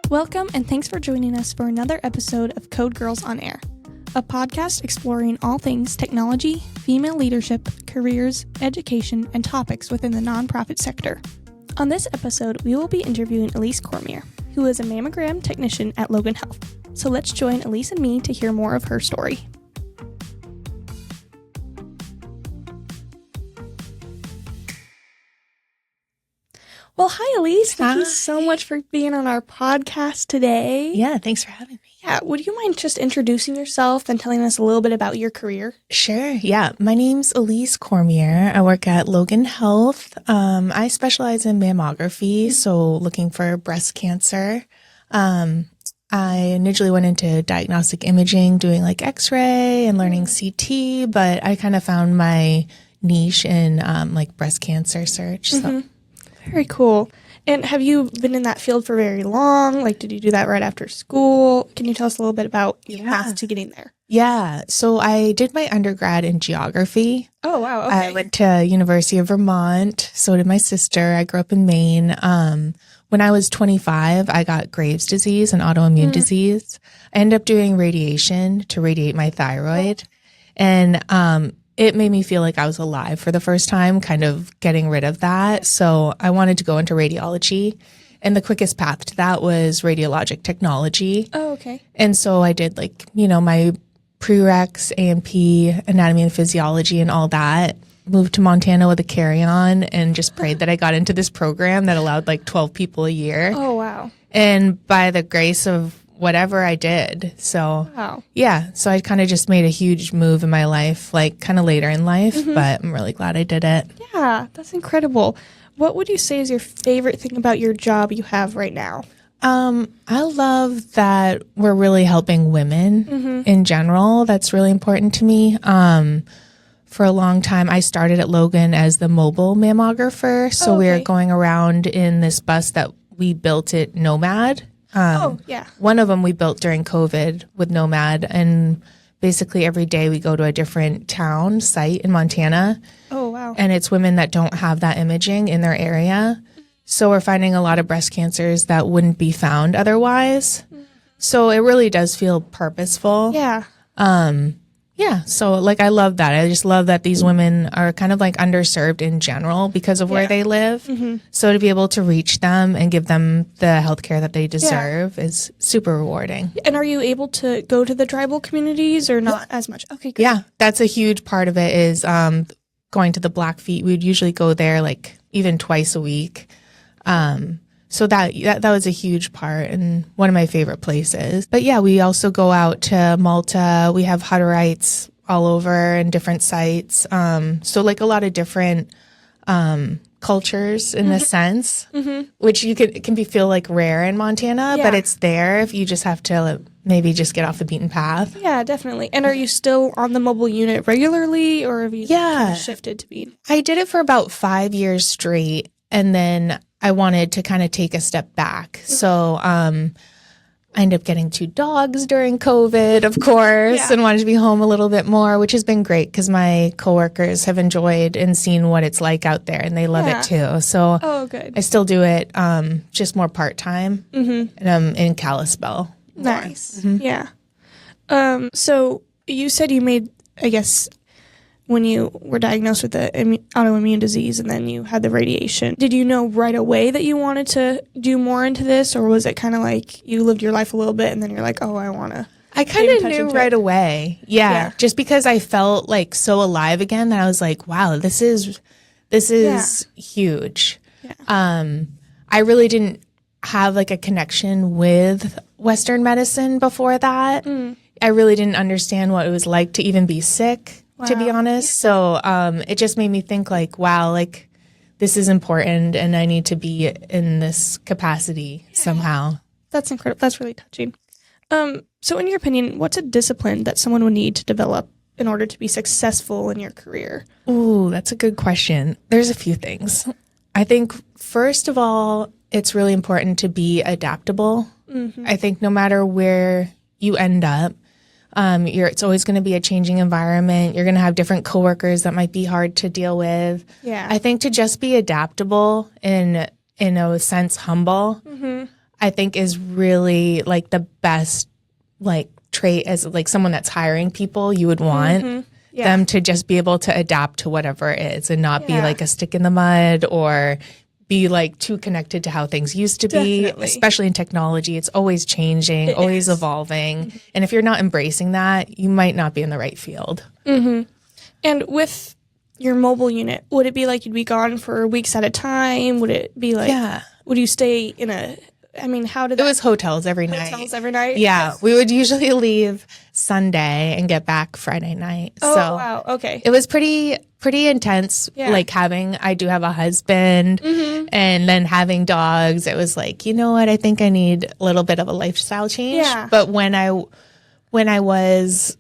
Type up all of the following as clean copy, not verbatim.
Welcome and thanks for joining us for another episode of Code Girls on Air, a podcast exploring all things technology, female leadership, careers, education, and topics within the nonprofit sector. On this episode, we will be interviewing Elise Cormier, who is a mammogram technician at Logan Health. So let's join Elise and me to hear more of her story. Well, hi, Elise. Thank you so much for being on our podcast today. Yeah, thanks for having me. Yeah, would you mind just introducing yourself and telling us a little bit about your career? Sure. Yeah, my name's Elise Cormier. I work at Logan Health. I specialize in mammography, so looking for breast cancer. I initially went into diagnostic imaging, doing like X-ray and learning CT, but I kind of found my niche in like breast cancer search. So. Very cool. And have you been in that field for very long? Like, did you do that right after school? Can you tell us a little bit about your path to getting there? Yeah. So I did my undergrad in geography. Oh, wow. Okay. I went to University of Vermont. So did my sister. I grew up in Maine. When I was 25, I got Graves' disease, an autoimmune disease. I ended up doing radiation to radiate my thyroid. And it made me feel like I was alive for the first time, kind of getting rid of that. So I wanted to go into radiology. And the quickest path to that was radiologic technology. Oh, okay. And so I did like, my prereqs, A&P, anatomy and physiology and all that. Moved to Montana with a carry-on and just prayed that I got into this program that allowed like 12 people a year. Oh, wow. And by the grace of whatever I did. So, wow. Yeah. So I kind of just made a huge move in my life, like kind of later in life, but I'm really glad I did it. Yeah, that's incredible. What would you say is your favorite thing about your job you have right now? I love that we're really helping women in general. That's really important to me. For a long time, I started at Logan as the mobile mammographer. So we were going around in this bus that we built at Nomad. One of them we built during COVID with Nomad, and basically every day we go to a different town site in Montana. Oh, wow. And it's women that don't have that imaging in their area. So we're finding a lot of breast cancers that wouldn't be found otherwise. So it really does feel purposeful. Yeah. Yeah. So like, I love that. I just love that these women are kind of like underserved in general because of where they live. So to be able to reach them and give them the healthcare that they deserve is super rewarding. And are you able to go to the tribal communities or not as much? Okay, good. Yeah. That's a huge part of it is going to the Blackfeet. We'd usually go there like even twice a week. So that was a huge part and one of my favorite places. But yeah, we also go out to Malta. We have Hutterites all over in different sites. So like a lot of different cultures in a sense, which it can feel like rare in Montana, but it's there if you just have to maybe just get off the beaten path. Yeah, definitely. And are you still on the mobile unit regularly, or have you kind of shifted to being? I did it for about 5 years straight, and then I wanted to kind of take a step back. So I ended up getting 2 dogs during COVID, of course, and wanted to be home a little bit more, which has been great because my coworkers have enjoyed and seen what it's like out there, and they love it too. So good. I still do it just more part-time, and I'm in Kalispell. Nice. Yeah. So you said you made, I guess, when you were diagnosed with the autoimmune disease and then you had the radiation, did you know right away that you wanted to do more into this, or was it kind of like you lived your life a little bit and then you're like, oh, I want to? I kind of knew right away. Yeah. Just because I felt like so alive again that I was like, wow, this is huge. Yeah. I really didn't have like a connection with Western medicine before that. I really didn't understand what it was like to even be sick. Wow. To be honest. So it just made me think like, wow, like this is important and I need to be in this capacity somehow. That's incredible. That's really touching. So in your opinion, what's a discipline that someone would need to develop in order to be successful in your career? Ooh, that's a good question. There's a few things. I think first of all, it's really important to be adaptable. I think no matter where you end up, it's always going to be a changing environment. You're going to have different coworkers that might be hard to deal with. Yeah. I think to just be adaptable and in a sense humble. I think is really like the best like trait as like someone that's hiring people. You would want them to just be able to adapt to whatever it is and not be like a stick in the mud or be like too connected to how things used to be, especially in technology. It's always changing, always evolving. And if you're not embracing that, you might not be in the right field. And with your mobile unit, would it be like you'd be gone for weeks at a time? Would it be like, would you stay in a, I mean, how did that? It was hotels every night. Hotels every night? Yeah. We would usually leave Sunday and get back Friday night. Oh, so wow. Okay. It was pretty intense. Like I do have a husband and then having dogs. It was like, you know what? I think I need a little bit of a lifestyle change. Yeah. But when I was,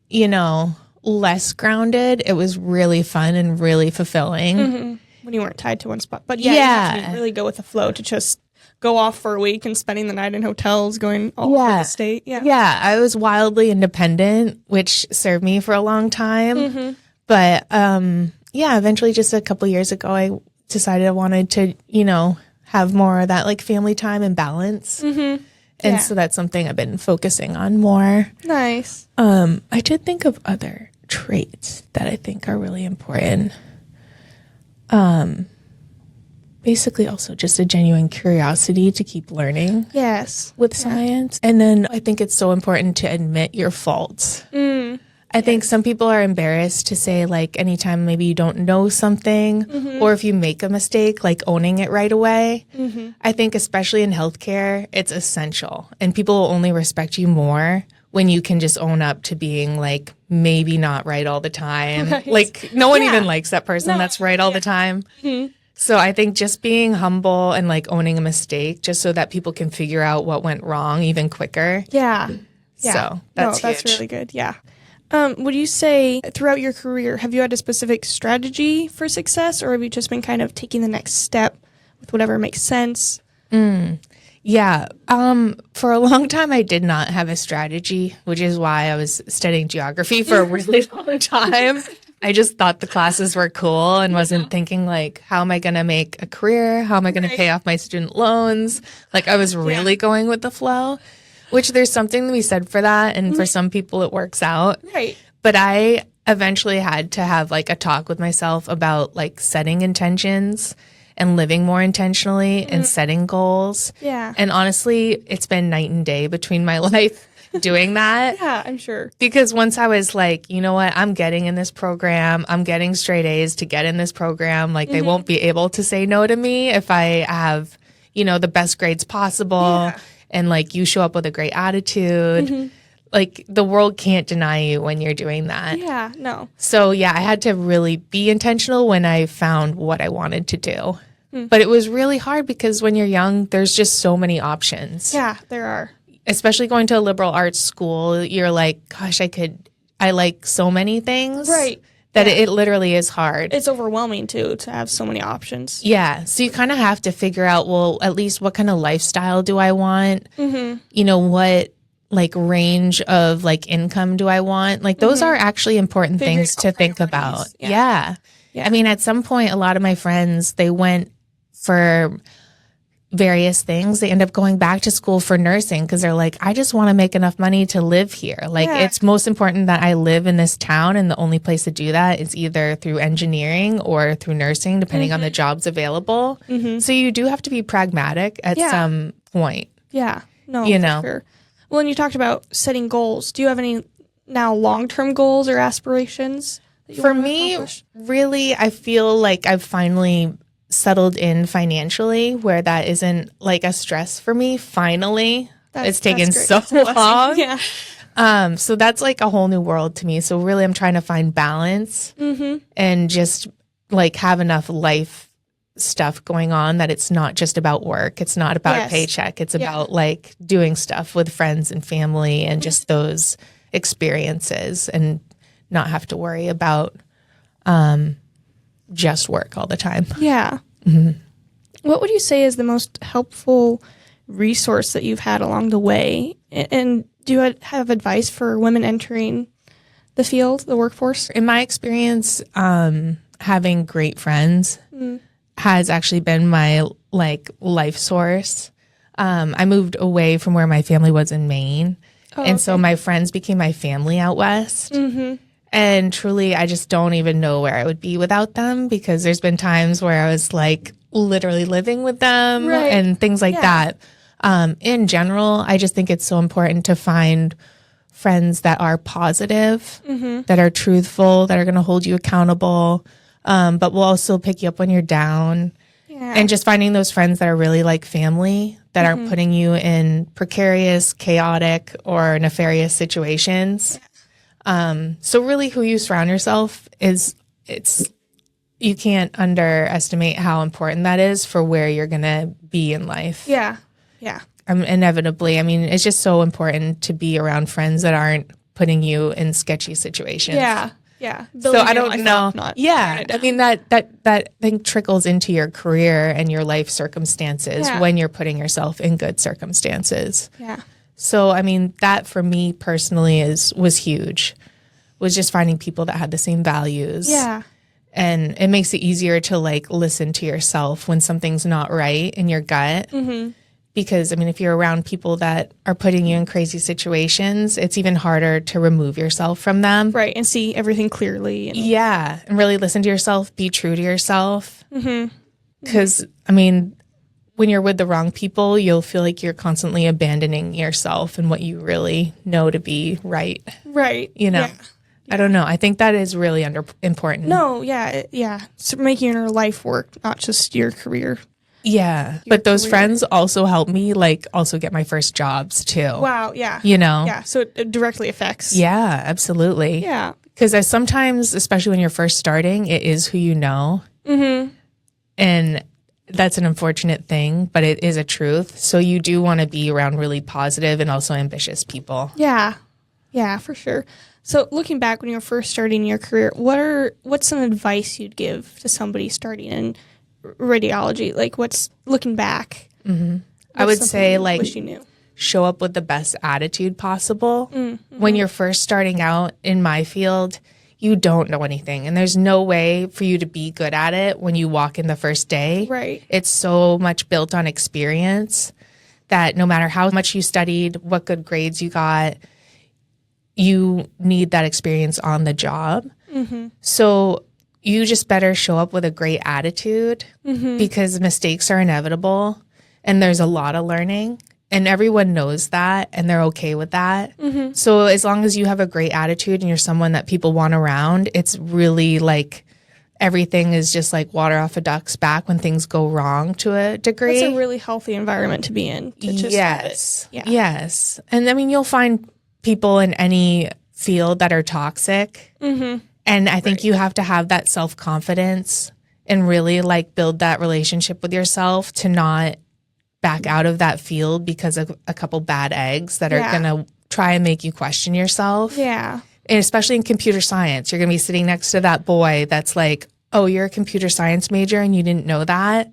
you know, less grounded, it was really fun and really fulfilling. When you weren't tied to one spot. But you have to really go with the flow to just go off for a week and spending the night in hotels, going all over the state. Yeah, I was wildly independent, which served me for a long time. But eventually just a couple years ago, I decided I wanted to, you know, have more of that like family time and balance. And so that's something I've been focusing on more. Nice. I did think of other traits that I think are really important. Basically also just a genuine curiosity to keep learning with science. And then I think it's so important to admit your faults. I think some people are embarrassed to say like anytime maybe you don't know something or if you make a mistake, like owning it right away. I think especially in healthcare, it's essential and people will only respect you more when you can just own up to being like maybe not right all the time. Like no one even likes that person that's right all the time. So I think just being humble and like owning a mistake just so that people can figure out what went wrong even quicker. So that's huge. That's really good. Would you say throughout your career, have you had a specific strategy for success or have you just been kind of taking the next step with whatever makes sense? Yeah. For a long time, I did not have a strategy, which is why I was studying geography for a really long time. I just thought the classes were cool and wasn't thinking like, how am I going to make a career? How am I going to pay off my student loans? Like I was really going with the flow, which there's something to be said for that. And for some people it works out. But I eventually had to have like a talk with myself about like setting intentions and living more intentionally and setting goals. And honestly, it's been night and day between my life doing that. I'm sure. Because once I was like, you know what, I'm getting in this program. I'm getting straight A's to get in this program. Like they won't be able to say no to me if I have, you know, the best grades possible and like you show up with a great attitude. Like the world can't deny you when you're doing that. So I had to really be intentional when I found what I wanted to do. But it was really hard because when you're young, there's just so many options. There are. Especially going to a liberal arts school, you're like, gosh, I like so many things. That it literally is hard. It's overwhelming too, to have so many options. So you kind of have to figure out, well, at least what kind of lifestyle do I want? You know, what like range of like income do I want? Like those are actually important things to think about. I mean, at some point, a lot of my friends, they went for various things. They end up going back to school for nursing because they're like, I just want to make enough money to live here. Like it's most important that I live in this town, and the only place to do that is either through engineering or through nursing, depending on the jobs available. So you do have to be pragmatic at some point. No, you know. Sure. Well, and you talked about setting goals. Do you have any now long-term goals or aspirations? For me, really, I feel like I've finally settled in financially where that isn't like a stress for me. Finally, it's taken so long. So that's like a whole new world to me. So really I'm trying to find balance and just like have enough life stuff going on that it's not just about work. It's not about a paycheck. It's about like doing stuff with friends and family and just those experiences and not have to worry about just work all the time. What would you say is the most helpful resource that you've had along the way? And do you have advice for women entering the field, the workforce? In my experience, having great friends has actually been my like life source. I moved away from where my family was in Maine. And so my friends became my family out west. And truly, I just don't even know where I would be without them, because there's been times where I was like literally living with them and things like that. In general, I just think it's so important to find friends that are positive, that are truthful, that are going to hold you accountable, but will also pick you up when you're down. And just finding those friends that are really like family, that aren't putting you in precarious, chaotic, or nefarious situations. So really who you surround yourself you can't underestimate how important that is for where you're going to be in life. Yeah. Inevitably. I mean, it's just so important to be around friends that aren't putting you in sketchy situations. Yeah. So I don't know. I mean, that thing trickles into your career and your life circumstances when you're putting yourself in good circumstances. Yeah. So, I mean, that for me personally was huge, was just finding people that had the same values. Yeah. And it makes it easier to like listen to yourself when something's not right in your gut. Because, I mean, if you're around people that are putting you in crazy situations, it's even harder to remove yourself from them. Right. And see everything clearly. And really listen to yourself, be true to yourself. Because, I mean, when you're with the wrong people, you'll feel like you're constantly abandoning yourself and what you really know to be right. Right. You know? I don't know. I think that is really important. No, yeah. So making your life work, not just your career. Yeah. But those friends also helped me, like, also get my first jobs, too. Wow, yeah. You know? Yeah, so it directly affects. Yeah, absolutely. Yeah. Because sometimes, especially when you're first starting, it is who you know. And that's an unfortunate thing, but it is a truth. So you do want to be around really positive and also ambitious people. Yeah, for sure. So looking back when you were first starting your career, what's some advice you'd give to somebody starting in radiology? Like, what's looking back? I would say, like, wish you knew? Show up with the best attitude possible. When you're first starting out in my field, you don't know anything, and there's no way for you to be good at it when you walk in the first day. Right. It's so much built on experience that no matter how much you studied, what good grades you got, you need that experience on the job. So you just better show up with a great attitude, because mistakes are inevitable and there's a lot of learning, and everyone knows that and they're okay with that. So as long as you have a great attitude and you're someone that people want around, it's really like everything is just like water off a duck's back when things go wrong to a degree. It's a really healthy environment to be in. Yes. And I mean, you'll find people in any field that are toxic. And I think you have to have that self-confidence and really like build that relationship with yourself to not back out of that field because of a couple bad eggs that are going to try and make you question yourself. Yeah. And especially in computer science, you're going to be sitting next to that boy that's like, oh, you're a computer science major and you didn't know that.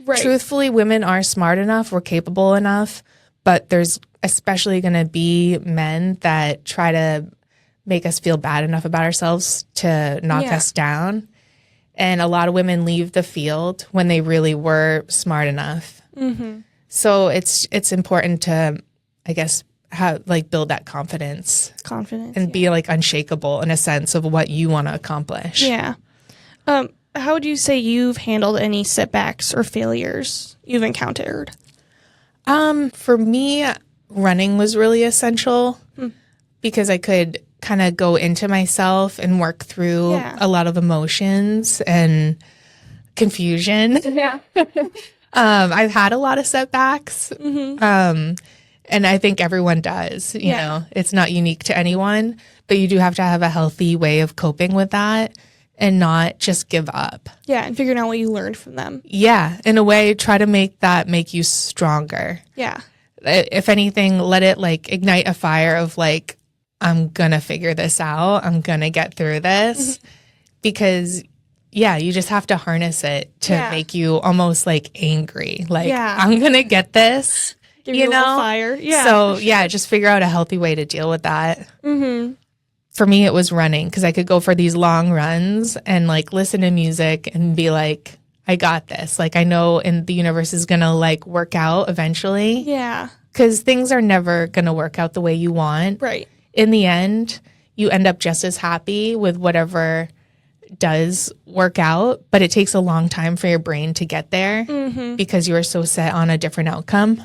Right. Truthfully, women are smart enough, we're capable enough, but there's especially going to be men that try to make us feel bad enough about ourselves to knock us down. And a lot of women leave the field when they really were smart enough. So it's important to, I guess, build that confidence and be like unshakable in a sense of what you want to accomplish. Yeah. How would you say you've handled any setbacks or failures you've encountered? For me, running was really essential because I could kind of go into myself and work through a lot of emotions and confusion. I've had a lot of setbacks. And I think everyone does, you know, it's not unique to anyone, but you do have to have a healthy way of coping with that and not just give up. Yeah. And figuring out what you learned from them. Yeah. In a way, try to make you stronger. Yeah. If anything, let it like ignite a fire of like, I'm going to figure this out. I'm going to get through this because you just have to harness it to make you almost like angry. Like, I'm going to get this. Give you know, fire. Yeah. So just figure out a healthy way to deal with that. For me, it was running because I could go for these long runs and like listen to music and be like, I got this. Like, I know the universe is going to like work out eventually. Yeah. Because things are never going to work out the way you want. Right. In the end, you end up just as happy with whatever does work out, but it takes a long time for your brain to get there because you are so set on a different outcome.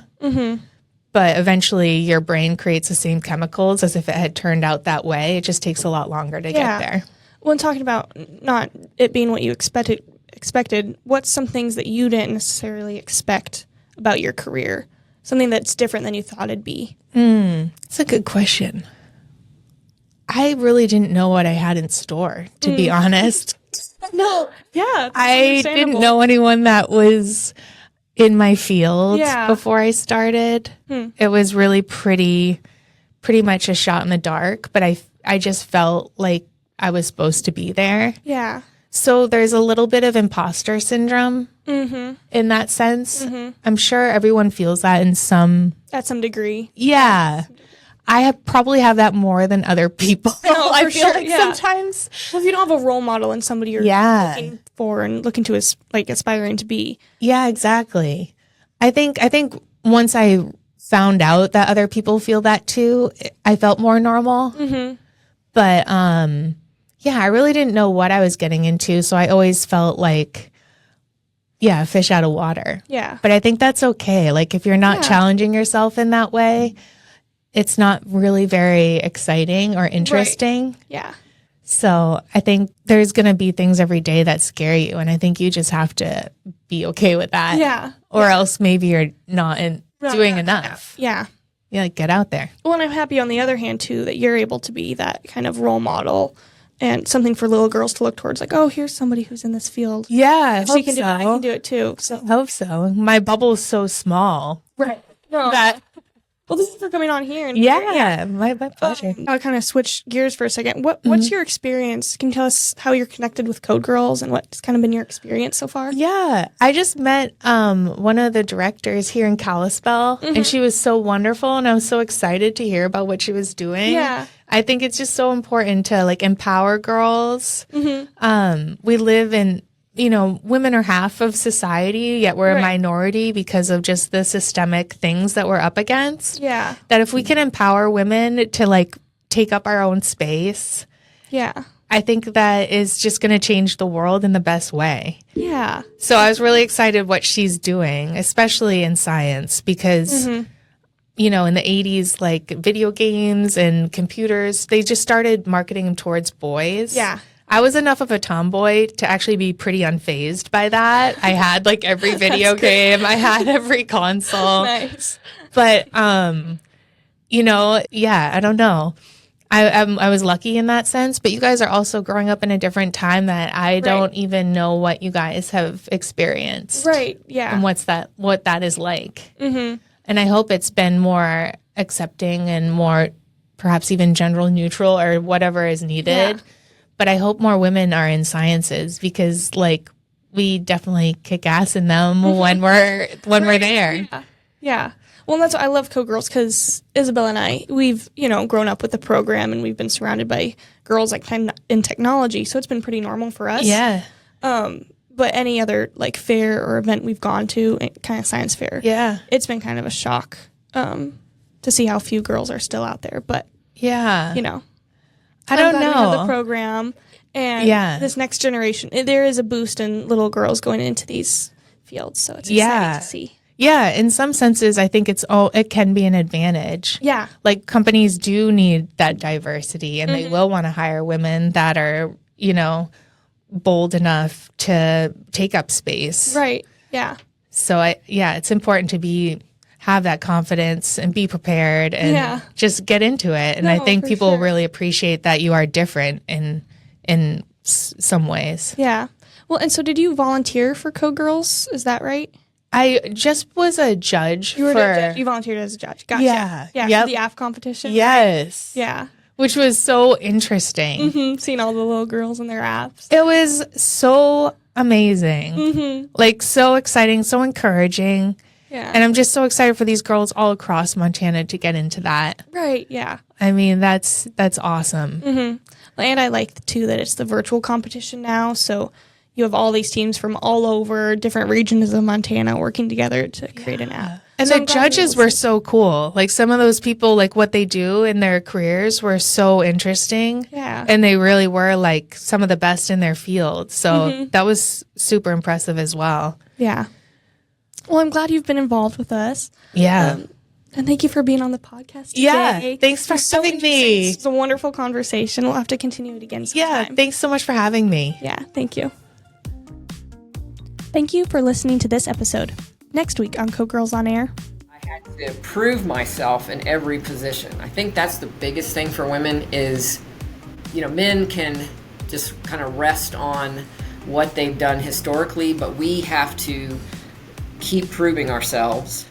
But eventually your brain creates the same chemicals as if it had turned out that way. It just takes a lot longer to get there. When talking about not it being what you expected, what's some things that you didn't necessarily expect about your career? Something that's different than you thought it'd be? It's a good question. I really didn't know what I had in store, to be honest. No. Yeah. I didn't know anyone that was in my field before I started. It was really pretty much a shot in the dark, but I just felt like I was supposed to be there. Yeah. So there's a little bit of imposter syndrome in that sense. I'm sure everyone feels that at some degree. Yeah. I probably have that more than other people. No, I feel like sometimes. Well, if you don't have a role model and somebody you're looking for and looking to aspiring to be. Yeah, exactly. I think once I found out that other people feel that too, I felt more normal. But I really didn't know what I was getting into, so I always felt like fish out of water. Yeah. But I think that's okay. Like if you're not challenging yourself in that way, it's not really very exciting or interesting. Right. Yeah. So I think there's going to be things every day that scare you. And I think you just have to be okay with that. Yeah. Or else maybe you're not doing enough. Yeah. Yeah, like get out there. Well, and I'm happy on the other hand, too, that you're able to be that kind of role model and something for little girls to look towards. Like, oh, here's somebody who's in this field. Yeah, I can do it, too. So I hope so. My bubble is so small. Right. No. Well, this is for coming on here. And my pleasure. I'll kind of switch gears for a second. What's your experience? Can you tell us how you're connected with Code Girls and what's kind of been your experience so far? Yeah, I just met one of the directors here in Kalispell, and she was so wonderful, and I was so excited to hear about what she was doing. Yeah. I think it's just so important to like empower girls. We live in women are half of society, yet we're a minority because of just the systemic things that we're up against. Yeah. That if we can empower women to like take up our own space, I think that is just going to change the world in the best way. Yeah. So I was really excited what she's doing, especially in science, because, in the 80s, like video games and computers, they just started marketing them towards boys. Yeah. I was enough of a tomboy to actually be pretty unfazed by that. I had like every video game. I had every console. Nice. But, I don't know. I was lucky in that sense, but you guys are also growing up in a different time that I don't even know what you guys have experienced. Right. Yeah. And what that is like. And I hope it's been more accepting and more perhaps even gender neutral or whatever is needed. Yeah. But I hope more women are in sciences because, like, we definitely kick ass in them when we're there. Yeah. Well, that's why I love Code Girls because Isabel and I, we've, grown up with the program and we've been surrounded by girls like in technology. So it's been pretty normal for us. Yeah. But any other like fair or event we've gone to, kind of science fair, it's been kind of a shock to see how few girls are still out there. But I don't know. We have the program, and this next generation, there is a boost in little girls going into these fields, so it's exciting to see. Yeah, in some senses, I think it can be an advantage. Yeah. Like companies do need that diversity, and they will want to hire women that are, bold enough to take up space. Right. Yeah. So it's important to have that confidence and be prepared and just get into it. And I think people really appreciate that you are different in some ways. Yeah. Well, and so did you volunteer for Code Girls? Is that right? I just was a judge. You volunteered as a judge. Gotcha. Yeah. Yeah. For the AF competition. Yes. Yeah. Which was so interesting. Seeing all the little girls in their apps. It was so amazing. Like so exciting, so encouraging. Yeah. And I'm just so excited for these girls all across Montana to get into that. Right, yeah. I mean, that's awesome. And I like, too, that it's the virtual competition now. So, you have all these teams from all over different regions of Montana working together to create an app. And So the I'm glad judges were so cool. Like some of those people, like what they do in their careers were so interesting. Yeah. And they really were like some of the best in their field. So that was super impressive as well. Yeah. Well, I'm glad you've been involved with us. Yeah. And thank you for being on the podcast today. Yeah. Thanks for having me. It's a wonderful conversation. We'll have to continue it again sometime. Yeah. Thanks so much for having me. Yeah. Thank you. Thank you for listening to this episode. Next week on Code Girls on Air. I had to prove myself in every position. I think that's the biggest thing for women is, men can just kind of rest on what they've done historically, but we have to keep proving ourselves